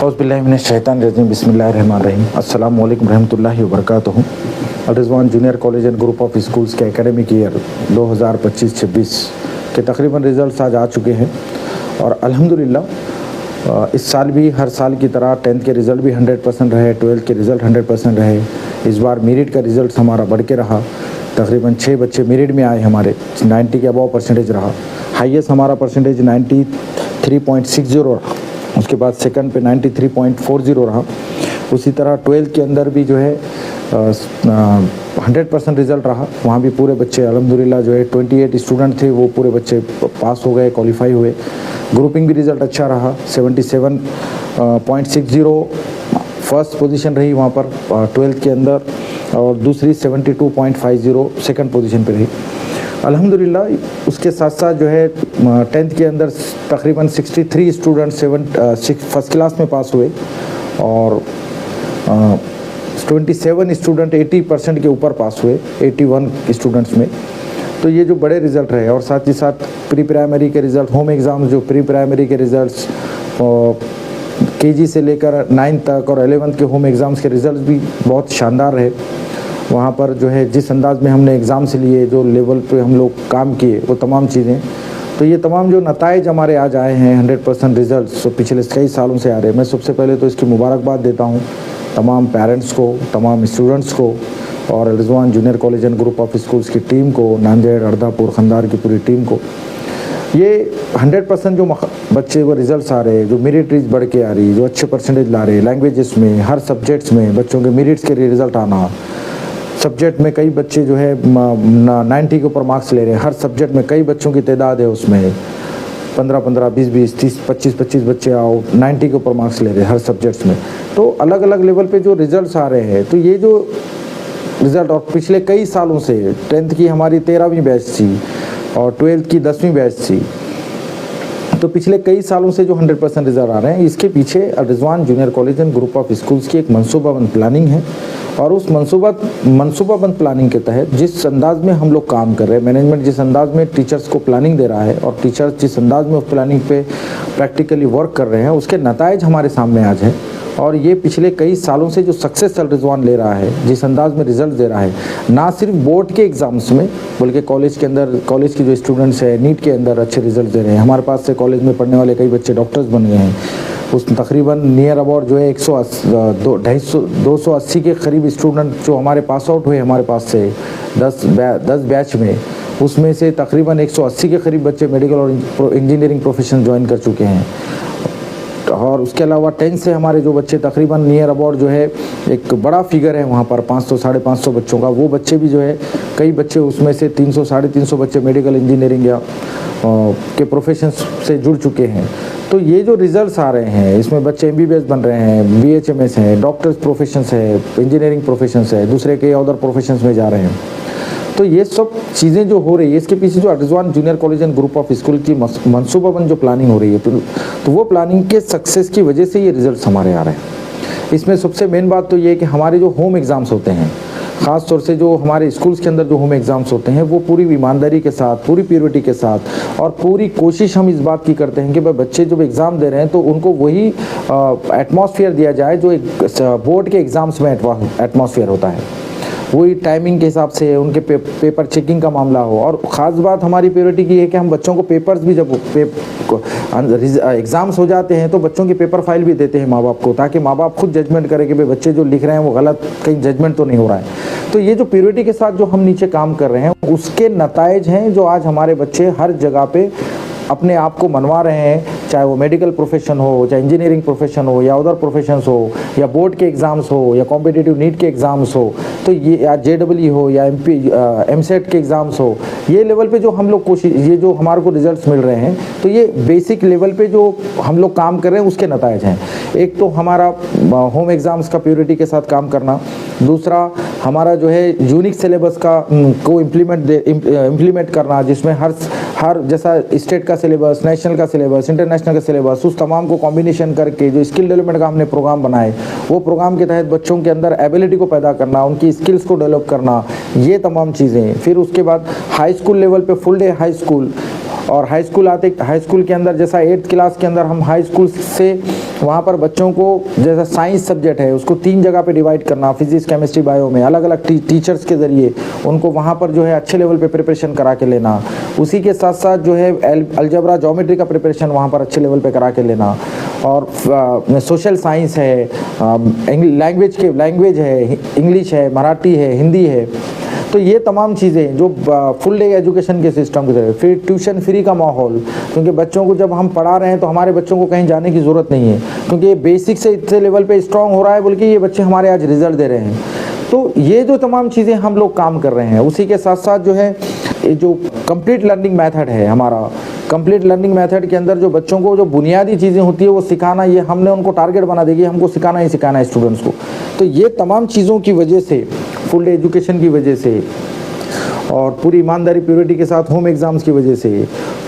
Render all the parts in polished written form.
औज़ुबिल्लाहिमिनश्शैतानिर्रजीम बिस्मिल्लाहिर्रहमानिर्रहीम अस्सलामु अलैकुम रहमतुल्लाहि व बरकातुहू। Rizwan junior college and group of schools के एकेडमिक ईयर 2025-26 के तकरीबन रिज़ल्ट्स आज आ चुके हैं और अल्हम्दुलिल्लाह इस साल भी हर साल की तरह 10th के रिज़ल्ट भी 100% रहे, 12th के रिज़ल्ट 100% रहे। इस बार मेरिट का रिज़ल्ट हमारा बढ़ के रहा, तकरीबन 6 बच्चे मेरिट में आए, हमारे 90 के अबव परसेंटेज रहा। हाईएस्ट हमारा परसेंटेज 93.60 रहा, उसके बाद सेकंड पे 93.40 रहा। उसी तरह 12th के अंदर भी जो है 100% रिज़ल्ट रहा, वहाँ भी पूरे बच्चे अल्हम्दुलिल्लाह जो है 28 स्टूडेंट थे, वो पूरे बच्चे पास हो गए, क्वालिफाई हुए। ग्रुपिंग भी रिज़ल्ट अच्छा रहा, 77.60 फर्स्ट पोजीशन रही वहाँ पर 12th के अंदर, और दूसरी 72.50 सेकंड पोजीशन पे रही अल्हम्दुलिल्लाह। उसके साथ साथ जो है 10th के अंदर तकरीबन 63 स्टूडेंट फर्स्ट क्लास में पास हुए और 27 स्टूडेंट 80% के ऊपर पास हुए 81 स्टूडेंट्स में। तो ये जो बड़े रिज़ल्ट रहे, और साथ ही साथ प्री प्राइमरी के रिज़ल्ट, होम एग्ज़ाम जो प्री प्राइमरी के रिज़ल्ट्स केजी से लेकर 9 तक और 11th के होम एग्ज़ाम्स के रिज़ल्ट भी बहुत शानदार रहे। वहाँ पर जो है जिस अंदाज़ में हमने एग्ज़ाम्स लिए, जो लेवल पे हम लोग काम किए, वो तमाम चीज़ें, तो ये तमाम जो नताइज हमारे आज आए हैं 100% रिज़ल्ट तो पिछले कई सालों से आ रहे हैं। मैं सबसे पहले तो इसकी मुबारकबाद देता हूँ तमाम पेरेंट्स को, तमाम स्टूडेंट्स को और Rizwan junior college and group of schools की टीम को, नांदेड़, अर्धापुर, खंदार की पूरी टीम को। ये 100% जो बच्चे को रिजल्ट्स आ रहे हैं, जो मेरिट रीच बढ़ के आ रही है, जो अच्छे परसेंटेज ला रहे हैं लैंग्वेजेस में, हर सब्जेक्ट्स में बच्चों के मेरिट्स के रिज़ल्ट आना, सब्जेक्ट में कई बच्चे जो है 90 के ऊपर मार्क्स ले रहे हैं, हर सब्जेक्ट में कई बच्चों की तादाद है, उसमें 15-15, 20-20, 30, 25-25 बच्चे आओ 90 के ऊपर मार्क्स ले रहे हैं हर सब्जेक्ट्स में। तो अलग अलग लेवल पे जो रिज़ल्ट्स आ रहे हैं, तो ये जो रिज़ल्ट, और पिछले कई सालों से 10th की हमारी 13वीं बैच थी और 12th की 10वीं बैच थी, तो पिछले कई सालों से जो 100% रिज़ल्ट आ रहे हैं, इसके पीछे Rizwan junior college and group of schools की एक मनसूबाबंद प्लानिंग है। और उस मनसूबाबंद प्लानिंग के तहत जिस अंदाज में हम लोग काम कर रहे हैं, मैनेजमेंट जिस अंदाज में टीचर्स को प्लानिंग दे रहा है और टीचर्स जिस अंदाज में उस प्लानिंग पे प्रैक्टिकली वर्क कर रहे हैं, उसके नताइज हमारे सामने आज है। और ये पिछले कई सालों से जो सक्सेस रिजवान ले रहा है, जिस अंदाज में रिजल्ट दे रहा है, ना सिर्फ बोर्ड के एग्ज़ाम्स में बल्कि कॉलेज के अंदर, कॉलेज के जो स्टूडेंट्स हैं नीट के अंदर अच्छे रिजल्ट दे रहे हैं। हमारे पास से कॉलेज में पढ़ने वाले कई बच्चे डॉक्टर्स बन गए हैं। उस तकरीबन नियर अबाउट जो है 280 के करीब स्टूडेंट जो हमारे पास आउट हुए हमारे पास से 10 बैच में, उसमें से तकरीबन 180 के करीब बच्चे मेडिकल और इंजीनियरिंग प्रोफेशन ज्वाइन कर चुके हैं। और उसके अलावा 10 से हमारे जो बच्चे तकरीबन नियर अबाउट जो है एक बड़ा फिगर है वहाँ पर 500-550 बच्चों का, वो बच्चे भी जो है कई बच्चे उसमें से 300-350 बच्चे मेडिकल इंजीनियरिंग या के प्रोफेशन से जुड़ चुके हैं। तो ये जो रिज़ल्ट्स आ रहे हैं, इसमें बच्चे MBBS बन रहे हैं, BHMS हैं, डॉक्टर्स प्रोफेशंस है, इंजीनियरिंग प्रोफेशंस है, दूसरे के अदर प्रोफेशंस में जा रहे हैं। तो ये सब चीज़ें जो हो रही है, इसके पीछे जो Rizwan junior college and group of school की मनसूबाबंद जो प्लानिंग हो रही है, तो वो प्लानिंग के सक्सेस की वजह से ये रिजल्ट्स हमारे आ रहे हैं। इसमें सबसे मेन बात तो ये है कि हमारे जो होम एग्ज़ाम्स होते हैं, ख़ास तौर से जो हमारे स्कूल्स के अंदर जो होम एग्ज़ाम्स होते हैं, वो पूरी ईमानदारी के साथ, पूरी प्योरिटी के साथ और पूरी कोशिश हम इस बात की करते हैं कि भाई बच्चे जब एग्ज़ाम दे रहे हैं तो उनको वही एटमॉस्फेयर दिया जाए जो एक बोर्ड के एग्ज़ाम्स में एटमॉस्फेयर होता है, वही टाइमिंग के हिसाब से उनके पेपर चेकिंग का मामला हो। और ख़ास बात हमारी प्योरिटी की है कि हम बच्चों को पेपर्स भी जब एग्ज़ाम्स हो जाते हैं तो बच्चों की पेपर फाइल भी देते हैं माँ बाप को, ताकि माँ बाप खुद जजमेंट करें कि भाई बच्चे जो लिख रहे हैं वो गलत, कहीं जजमेंट तो नहीं हो रहा है। तो ये जो प्योरिटी के साथ जो हम नीचे काम कर रहे हैं, उसके नताइज हैं जो आज हमारे बच्चे हर जगह पे अपने आप को मनवा रहे हैं, चाहे वो मेडिकल प्रोफेशन हो, चाहे इंजीनियरिंग प्रोफेशन हो, या अदर प्रोफेशंस हो, या बोर्ड के एग्ज़ाम्स हो, या कॉम्पिटिटिव नीट के एग्ज़ाम्स हो, तो ये या JEE हो या MSET के एग्ज़ाम्स हो, ये लेवल पे जो हम लोग कोशिश, ये जो हमारे को रिजल्ट्स मिल रहे हैं, तो ये बेसिक लेवल पे जो हम लोग काम कर रहे हैं उसके नताइज हैं। एक तो हमारा होम एग्ज़ाम्स का प्योरिटी के साथ काम करना, दूसरा हमारा जो है यूनिक सिलेबस का को इम्प्लीमेंट करना, जिसमें हर जैसा स्टेट का सिलेबस, नेशनल का सिलेबस, इंटरनेशनल का सिलेबस, उस तमाम को कॉम्बिनेशन करके जो स्किल डेवलपमेंट का हमने प्रोग्राम बनाए, वो प्रोग्राम के तहत बच्चों के अंदर एबिलिटी को पैदा करना, उनकी स्किल्स को डेवलप करना, ये तमाम चीज़ें। फिर उसके बाद हाई स्कूल लेवल पे फुल डे हाई स्कूल, और हाई स्कूल के अंदर जैसा 8th क्लास के अंदर हम हाई स्कूल से वहाँ पर बच्चों को जैसा साइंस सब्जेक्ट है उसको 3 जगह पे डिवाइड करना, फिजिक्स केमिस्ट्री बायो में अलग अलग टीचर्स के ज़रिए उनको वहाँ पर जो है अच्छे लेवल पे प्रिपरेशन करा के लेना। उसी के साथ साथ जो है अलजेब्रा ज्योमेट्री का प्रिपरेशन वहाँ पर अच्छे लेवल पे करा के लेना। और सोशल साइंस है, लैंग्वेज है, इंग्लिश है, मराठी है, हिंदी है। तो ये तमाम चीज़ें जो फुल डे एजुकेशन के सिस्टम के तहत, फिर ट्यूशन फ्री का माहौल, क्योंकि बच्चों को जब हम पढ़ा रहे हैं तो हमारे बच्चों को कहीं जाने की ज़रूरत नहीं है, क्योंकि ये बेसिक से इतने लेवल पे स्ट्रांग हो रहा है बोल के ये बच्चे हमारे आज रिजल्ट दे रहे हैं। तो ये जो तमाम चीज़ें हम लोग काम कर रहे हैं, उसी के साथ साथ जो है ये जो कंप्लीट लर्निंग मेथड है हमारा, कंप्लीट लर्निंग मेथड के अंदर जो बच्चों को जो बुनियादी चीज़ें होती है वो सिखाना, ये हमने उनको टारगेट बना देगी, हमको सिखाना ही सिखाना है स्टूडेंट्स को। तो ये तमाम चीज़ों की वजह से, फुल डे एजुकेशन की वजह से और पूरी ईमानदारी प्योरिटी के साथ होम एग्ज़ाम्स की वजह से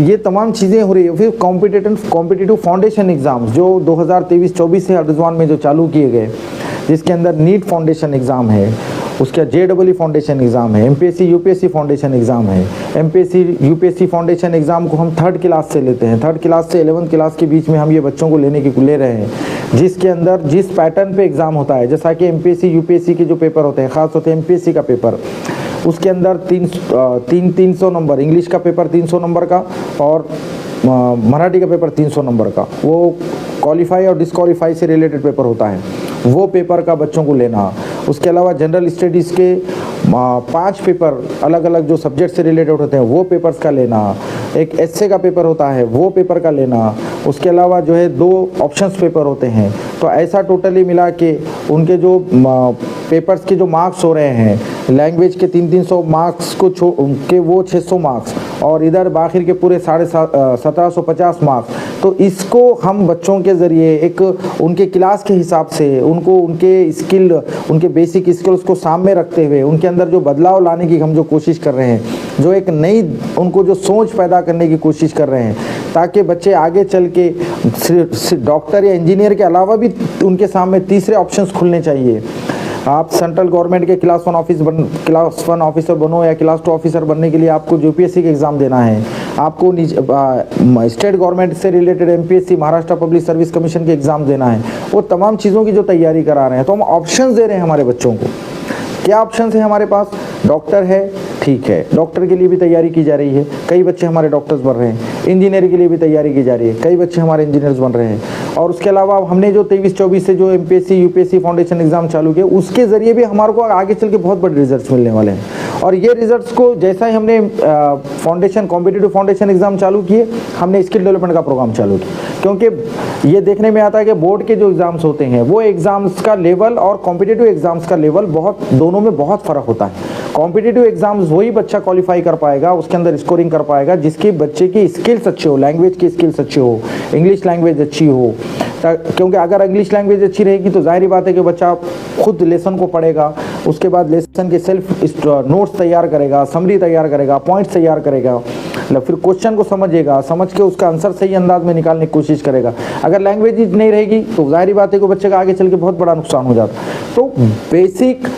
ये तमाम चीज़ें हो रही है। फिर कॉम्पिटिटिव फाउंडेशन एग्ज़ाम्स जो 2023-24 से रिजवान में जो चालू किए गए, जिसके अंदर नीट फाउंडेशन एग्ज़ाम है, उसका JEE फाउंडेशन एग्ज़ाम है, MPSC UPSC फाउंडेशन एग्ज़ाम है। MPSC UPSC फाउंडेशन एग्ज़ाम को हम 3rd क्लास से लेते हैं, 3rd क्लास से 11th क्लास के बीच में हम ये बच्चों को ले रहे हैं, जिसके अंदर जिस पैटर्न पे एग्ज़ाम होता है, जैसा कि MPSC UPSC के जो पेपर होते हैं, ख़ास होते हैं MPSC का पेपर, उसके अंदर 300 नंबर, इंग्लिश का पेपर 300 नंबर का और मराठी का पेपर 300 नंबर का, वो क्वालिफाई और डिसक्वालीफाई से रिलेटेड पेपर होता है, वो पेपर का बच्चों को लेना। उसके अलावा जनरल स्टडीज़ के 5 पेपर अलग अलग जो सब्जेक्ट से रिलेटेड होते हैं वो पेपर्स का लेना, एक एस्से का पेपर होता है वो पेपर का लेना, उसके अलावा जो है 2 ऑप्शंस पेपर होते हैं। तो ऐसा टोटली मिला के उनके जो पेपर्स के जो मार्क्स हो रहे हैं, लैंग्वेज के 300 मार्क्स को के वो 600 मार्क्स और इधर बाखिर के पूरे 1750 मार्क्स। तो इसको हम बच्चों के ज़रिए एक उनके क्लास के हिसाब से उनको उनके स्किल, उनके बेसिक स्किल्स को सामने रखते हुए उनके अंदर जो बदलाव लाने की हम जो कोशिश कर रहे हैं, जो एक नई उनको जो सोच पैदा करने की कोशिश कर रहे हैं, ताकि बच्चे आगे चल के सिर्फ डॉक्टर या इंजीनियर के अलावा भी उनके सामने तीसरे ऑप्शंस खुलने चाहिए। आप सेंट्रल गवर्नमेंट के क्लास 1 ऑफिसर बनो या क्लास 2 ऑफिसर बनने के लिए आपको UPSC का एग्ज़ाम देना है, आपको स्टेट गवर्नमेंट से related MPSC Maharashtra public service commission के एग्ज़ाम देना है, वो तमाम चीज़ों की जो तैयारी करा रहे हैं। तो हम ऑप्शंस दे रहे हैं हमारे बच्चों को। क्या ऑप्शंस है हमारे पास? डॉक्टर है, ठीक है, डॉक्टर के लिए भी तैयारी की जा रही है, कई बच्चे हमारे डॉक्टर्स बन रहे हैं। इंजीनियर के लिए भी तैयारी की जा रही है, कई बच्चे हमारे इंजीनियर्स बन रहे हैं। और उसके अलावा हमने जो 23-24 से जो MPSC UPSC फाउंडेशन एग्ज़ाम चालू किया, उसके ज़रिए भी हमारे को आगे चल के बहुत बड़े रिजल्ट्स मिलने वाले हैं। और ये रिजल्ट्स को जैसा ही हमने कॉम्पिटिटिव फाउंडेशन एग्ज़ाम चालू किए, हमने स्किल डेवलपमेंट का प्रोग्राम चालू किया, क्योंकि ये देखने में आता है कि बोर्ड के जो एग्ज़ाम्स होते हैं वो एग्ज़ाम्स का लेवल और कॉम्पिटिटिव एग्ज़ाम्स का लेवल दोनों में बहुत फ़र्क होता है। कॉम्पिटिटिव एग्ज़ाम्स वही बच्चा क्वालिफाई कर पाएगा, उसके अंदर स्कोरिंग कर पाएगा जिसके बच्चे की स्किल्स अच्छे हो, लैंग्वेज की स्किल्स अच्छी हो, इंग्लिश लैंग्वेज अच्छी हो। क्योंकि अगर इंग्लिश लैंग्वेज अच्छी रहेगी तो जाहिर बात है कि बच्चा खुद लेसन को पढ़ेगा, उसके बाद लेसन के सेल्फ नोट्स तैयार करेगा, समरी तैयार करेगा, पॉइंट्स तैयार करेगा, फिर क्वेश्चन को समझेगा, समझ के उसका आंसर सही अंदाज में निकालने की कोशिश करेगा। अगर लैंग्वेज नहीं रहेगी तो जाहिर बात है कि बच्चे का आगे चल के बहुत बड़ा नुकसान हो जाता है। तो बेसिक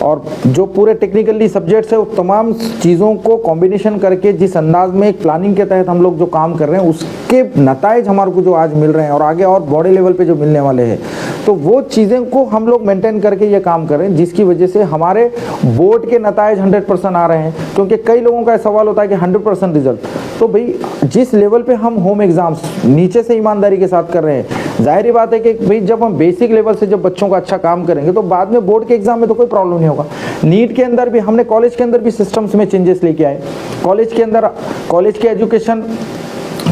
और जो पूरे टेक्निकली सब्जेक्ट्स है, वो तमाम चीज़ों को कॉम्बिनेशन करके जिस अंदाज में एक प्लानिंग के तहत हम लोग जो काम कर रहे हैं, उसके नताइज हमारे को जो आज मिल रहे हैं और आगे और बड़े लेवल पे जो मिलने वाले हैं, तो वो चीज़ें को हम लोग मेंटेन करके ये काम कर रहे हैं, जिसकी वजह से हमारे बोर्ड के नताइज 100% आ रहे हैं। क्योंकि कई लोगों का सवाल होता है कि 100% रिजल्ट, तो भाई जिस लेवल पे हम होम एग्ज़ाम्स नीचे से ईमानदारी के साथ कर रहे हैं, जाहिर बात है कि भाई जब हम बेसिक लेवल से जब बच्चों का अच्छा काम करेंगे तो बाद में बोर्ड के एग्जाम में तो कोई प्रॉब्लम नहीं होगा। नीट के अंदर भी हमने कॉलेज के अंदर भी सिस्टम्स में चेंजेस लेके आए। कॉलेज के अंदर कॉलेज के एजुकेशन,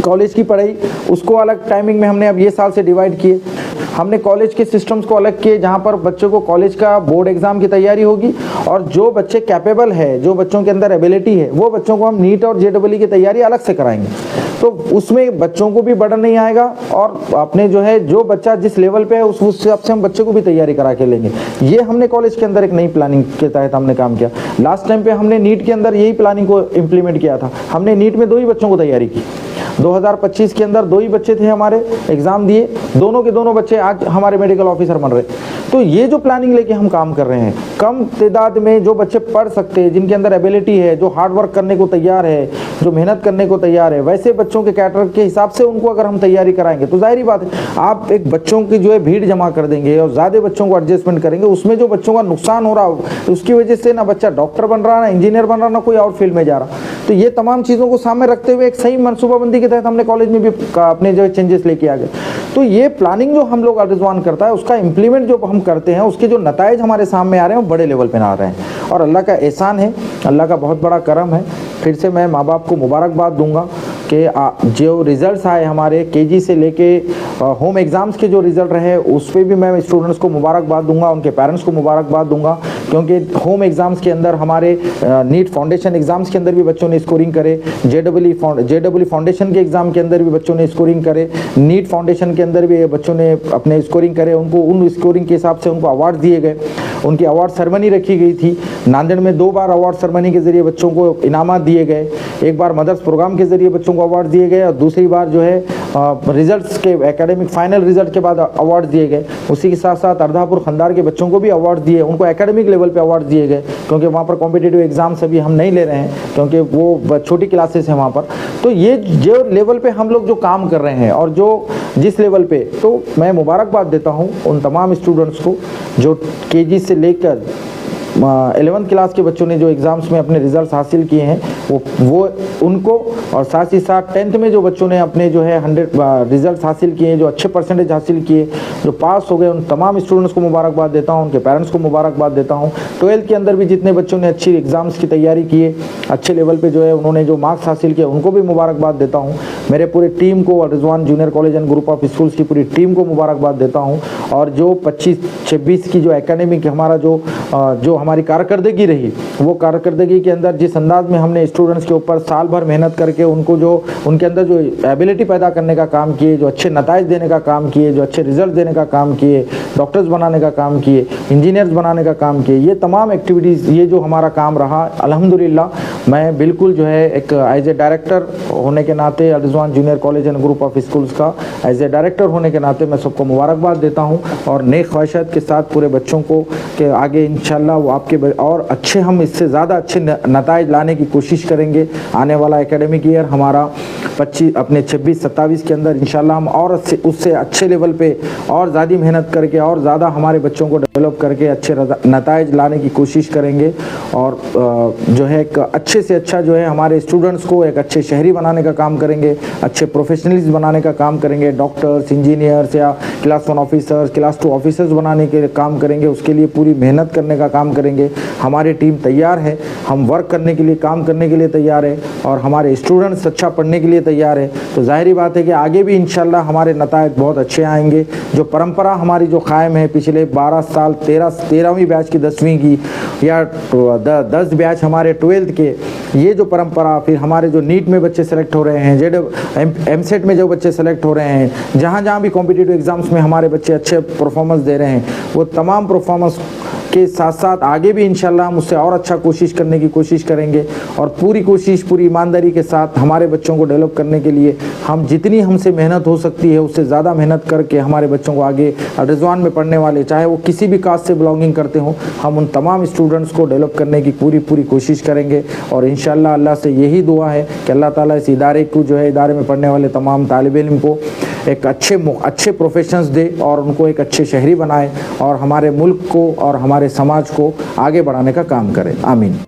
कॉलेज की पढ़ाई, उसको अलग टाइमिंग में हमने अब ये साल से डिवाइड किए। हमने कॉलेज के सिस्टम्स को अलग किए, जहाँ पर बच्चों को कॉलेज का बोर्ड एग्जाम की तैयारी होगी, और जो बच्चे कैपेबल है, जो बच्चों के अंदर एबिलिटी है, वो बच्चों को हम नीट और JEE की तैयारी अलग से कराएंगे। तो उसमें बच्चों को भी बर्डन नहीं आएगा और अपने जो है जो बच्चा जिस लेवल पे है उस हिसाब से हम बच्चे को भी तैयारी करा के लेंगे। ये हमने कॉलेज के अंदर एक नई प्लानिंग के तहत हमने काम किया। लास्ट टाइम पे हमने नीट के अंदर यही प्लानिंग को इम्प्लीमेंट किया था। हमने नीट में 2 ही बच्चों को तैयारी की, 2025 के अंदर 2 ही बच्चे थे हमारे एग्ज़ाम दिए, दोनों के दोनों बच्चे आज हमारे मेडिकल ऑफिसर बन रहे। तो ये जो प्लानिंग लेके हम काम कर रहे हैं, कम तादाद में जो बच्चे पढ़ सकते हैं, जिनके अंदर एबिलिटी है, जो हार्ड वर्क करने को तैयार है, जो मेहनत करने को तैयार है, वैसे बच्चों के कैटर के हिसाब से उनको अगर हम तैयारी कराएंगे तो जाहिर बात है आप एक बच्चों की जो है भीड़ जमा कर देंगे और ज़्यादा बच्चों को एडजस्टमेंट करेंगे, उसमें जो बच्चों का नुकसान हो रहा हो उसकी वजह से ना बच्चा डॉक्टर बन रहा, ना इंजीनियर बन रहा, ना कोई और फील्ड में जा रहा। तो ये तमाम चीज़ों को सामने रखते हुए एक सही मनसूबाबंदी के तहत हमने कॉलेज में भी अपने जो चेंजेस लेके आ गए। तो ये प्लानिंग जो हम लोग रिजवान करता है, उसका इम्प्लीमेंट जो हम करते हैं, उसके जो नताइज हमारे सामने आ रहे हैं वो बड़े लेवल पे आ रहे हैं और अल्लाह का एहसान है, अल्लाह का बहुत बड़ा करम है। फिर से मैं माँ बाप को मुबारकबाद दूंगा कि जो रिज़ल्ट्स आए हमारे केजी से लेके होम एग्ज़ाम्स के जो रिज़ल्ट रहे उस पर भी मैं स्टूडेंट्स को मुबारकबाद दूंगा, उनके पेरेंट्स को मुबारकबाद दूंगा, क्योंकि होम एग्ज़ाम्स के अंदर हमारे नीट फाउंडेशन एग्ज़ाम्स के अंदर भी बच्चों ने स्कोरिंग करे, जेडब्ल्यू फाउंडेशन के एग्ज़ाम के अंदर भी बच्चों ने स्कोरिंग करे, नीट फाउंडेशन के अंदर भी बच्चों ने अपने स्कोरिंग करे, उनको उन स्कोरिंग के हिसाब से उनको अवार्ड दिए गए। उनकी अवार्ड सेरेमनी रखी गई थी नांदेड़ में, 2 बार अवार्ड सेरेमनी के ज़रिए बच्चों को इनामात दिए गए, एक बार मदर्स प्रोग्राम के ज़रिए बच्चों को अवार्ड दिए गए और दूसरी बार जो है रिजल्ट्स के एकेडमिक फाइनल रिजल्ट के बाद अवार्ड दिए गए। उसी के साथ साथ अर्धापुर खंडार के बच्चों को भी अवार्ड दिए, उनको एकेडमिक लेवल पे अवार्ड दिए गए, क्योंकि वहाँ पर कॉम्पिटिटिव एग्जाम्स अभी हम नहीं ले रहे हैं क्योंकि वो छोटी क्लासेस हैं वहाँ पर। तो ये जो लेवल पे हम लोग जो काम कर रहे हैं और जो जिस लेवल पे, तो मैं मुबारकबाद देता हूँ उन तमाम स्टूडेंट्स को जो केजी से लेकर 11th क्लास के बच्चों ने जो एग्ज़ाम्स में अपने रिजल्ट्स हासिल किए हैं वो उनको, और साथ ही साथ 10th में जो बच्चों ने अपने जो है 100 रिजल्ट्स हासिल किए, जो अच्छे परसेंटेज हासिल किए, जो पास हो गए, उन तमाम स्टूडेंट्स को मुबारकबाद देता हूं, उनके पेरेंट्स को मुबारकबाद देता हूं। 12th के अंदर भी जितने बच्चों ने अच्छी एग्ज़ाम्स की तैयारी किए, अच्छे लेवल पर जो है उन्होंने जो मार्क्स हासिल किए, उनको भी मुबारकबाद देता हूँ। मेरे पूरे टीम को, Rizwan junior college and group of schools की पूरी टीम को मुबारकबाद देता हूँ। और जो 25-26 की जो एकेडमिक हमारा जो हमारी कारकर्दगी रही, वो कारकर्दगी के अंदर जिस अंदाज में हमने स्टूडेंट्स के ऊपर साल भर मेहनत करके उनको जो उनके अंदर जो एबिलिटी पैदा करने का काम किए, जो अच्छे नताइज देने का काम किए, जो अच्छे रिजल्ट देने का काम किए, डॉक्टर्स बनाने का काम किए, इंजीनियर्स बनाने का काम किए, ये तमाम एक्टिविटीज़, ये जो हमारा काम रहा, अल्हम्दुलिल्लाह मैं बिल्कुल जो है एक एज ए डायरेक्टर होने के नाते, Rizwan junior college and group of schools का एज ए डायरेक्टर होने के नाते मैं सबको मुबारकबाद देता हूँ और नेक ख्वाहिशात के साथ पूरे बच्चों को कि आगे इंशाल्लाह वो आपके और अच्छे, हम इससे ज़्यादा अच्छे नताइज लाने की कोशिश करेंगे। आने वाला एकेडमिक ईयर हमारा 26-27 के अंदर इंशाल्लाह हम और उससे अच्छे लेवल पे और ज़्यादा मेहनत करके और ज़्यादा हमारे बच्चों को डेवलप करके अच्छे नताइज लाने की कोशिश करेंगे और जो है एक अच्छे से अच्छा जो है हमारे स्टूडेंट्स को एक अच्छे शहरी बनाने का काम करेंगे, अच्छे प्रोफेशनलिस्ट बनाने का काम करेंगे, डॉक्टर्स, इंजीनियर्स या क्लास 1 ऑफिसर्स, क्लास 2 ऑफिसर्स बनाने के काम करेंगे। उसके लिए पूरी मेहनत करने का काम करेंगे। हमारी टीम तैयार है, हम वर्क करने के लिए, काम करने के लिए तैयार है और हमारे स्टूडेंट्स अच्छा पढ़ने के लिए तैयार है। तो जाहिर बात है कि आगे भी इंशाल्लाह हमारे नताइज बहुत अच्छे आएंगे। जो परंपरा हमारी जो कायम है पिछले 12 साल, 13वीं बैच की 10वीं की या 10 बैच हमारे 12th के, ये जो परंपरा, फिर हमारे जो नीट में बच्चे सेलेक्ट हो रहे हैं, एमसेट में जो बच्चे सेलेक्ट हो रहे हैं, जहाँ भी कॉम्पिटिटिव एग्जाम्स में हमारे बच्चे अच्छे परफॉर्मेंस दे रहे हैं, वो तमाम परफॉर्मेंस के साथ साथ आगे भी इंशाल्लाह हम उससे और अच्छा कोशिश करने की कोशिश करेंगे और पूरी कोशिश, पूरी ईमानदारी के साथ हमारे बच्चों को डेवलप करने के लिए हम जितनी हमसे मेहनत हो सकती है उससे ज़्यादा मेहनत करके हमारे बच्चों को आगे रिजवान में पढ़ने वाले, चाहे वो किसी भी कास्ट से बिलोंगिंग करते हों, हम उन तमाम स्टूडेंट्स को डेवलप करने की पूरी कोशिश करेंगे। और इंशाल्लाह अल्लाह से यही दुआ है कि अल्लाह ताला इस इदारे को जो है, इदारे में पढ़ने वाले तमाम तालिब इल्म को एक अच्छे प्रोफेशंस दे और उनको एक अच्छे शहरी बनाए और हमारे मुल्क को और हमारे समाज को आगे बढ़ाने का काम करें। आमीन।